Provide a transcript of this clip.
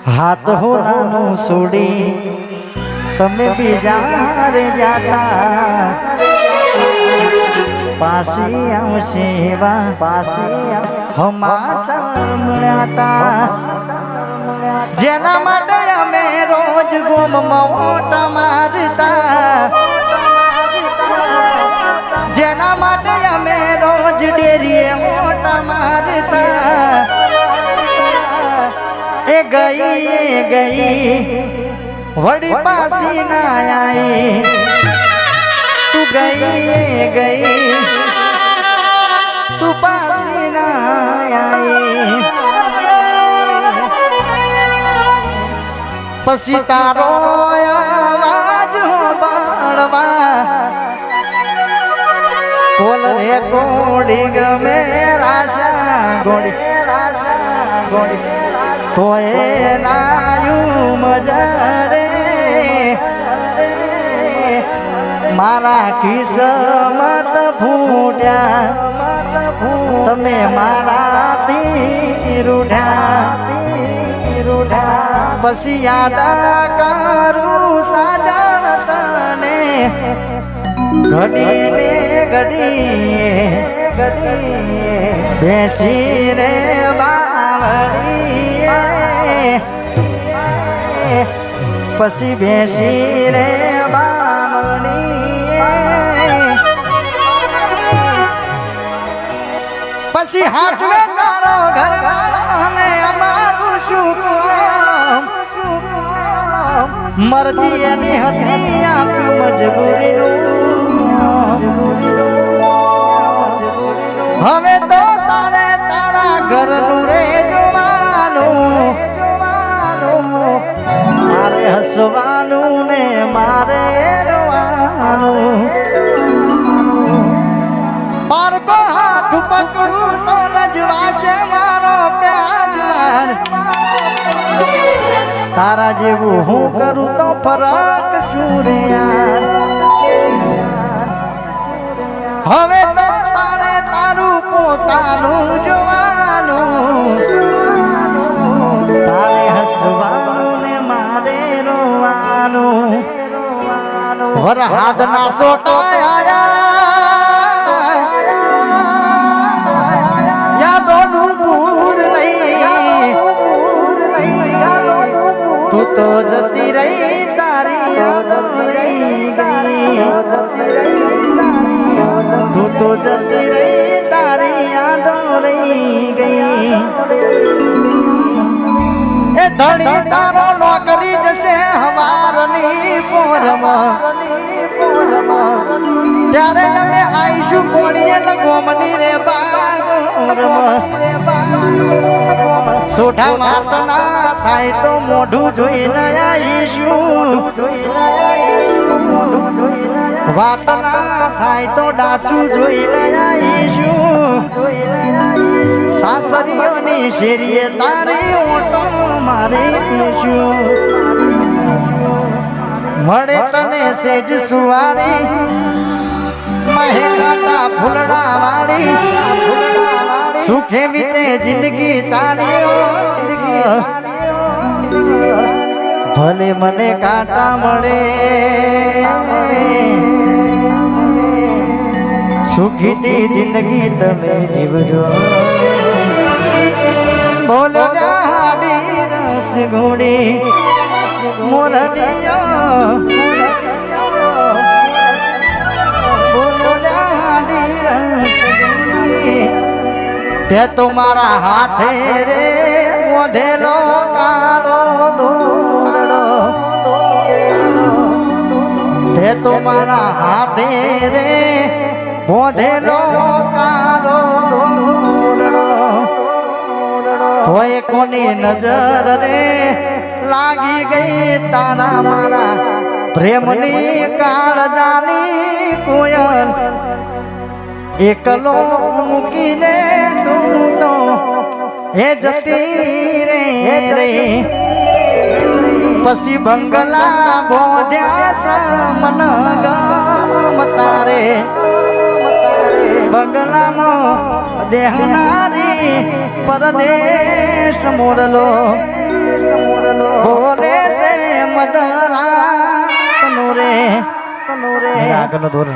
હાથ હોનાનું છોડી તમે બીજા રે જાતા પાસી આવશે સમાચાર મળ્યા જેના માટે અમે રોજ ગોમમાં ઓટા મારતા જેના માટે અમે રોજ ડેરીએ ઓટા મારતા એ ગઈ વડી પાસી ના આઈ તું ગઈ તું પાસી ના આઈ પછી તારો આવાજ હોબળવા કોલ રે કોડી ગમે રાશા ગોડી તો એ નાયું મજા રે મારા કિસ્મત ફૂટ્યા તમે મારાથી રૂઢા પછી યાદ કરું સાજણ તને ઘડી બેસી રે બાવળી પછી બેસી રે બાવળી પછી હાચવે તારો ઘરવાળો અમે અમારું શું કામ મરજી એની હતી આપી મજબૂરીનું હવે તો તારે તારા ઘરનું રે જોવાનું મારે હસવાનું ને મારે રોવાનું પારકો હાથ પકડું તો લજવાશે મારો પ્યાર તારા જેવું હું કરું તો ફરક શું રે યાર હવે તો તારે તારું પોતાનું જોવાનું તારે હસવાનું ને મારે રોવાનું વરહાદ ના સોટાયા યાદોનું પૂર લઈ તું તો જતી રહી તારી યાદો રહી ગઈ તું તો જતી રહી તારી યાદો રહી ગઈ એ ધણી તારો નોકરી જશે હવારની પોરમાં ત્યારે અમે આઈશું કોણીએ લગોમની રે બાગોરમાં સોઠા માત ના થાય તો મોઢું જોઈને આઈશું વાત ના થાય તો ડાચું જોઈને આઈશું સાસરીઓની શેરીએ તારી ઓટો મારીશું મળે તને સેજ સુવારી મહેકાટા ફૂલડા વાળી સુખે વીતે જિંદગી તારી ભલે મને કાંટા મળે સુખીતી જિંદગી તમે જીવજો બોલો હાડી રસ ઘોડી મોરલિયો બોલો હાડી રસ ઘોડી તે તમારા હાથે રે મોધેલો કાળો દોરડો તે તમારા હાથે રે મોધેલો કાળો દોરડો તોય કોની નજર રે લાગી ગઈ તારા મારા પ્રેમની કાળજાની કોયલ એકલો મૂકીને તું તો હે જતી રે પછી બંગલા બોધ્યા મન ગમ તારે બંગલામાં દેહનારી પરદેશ મોરલો યાદ રાખનું રે આગળનો દોર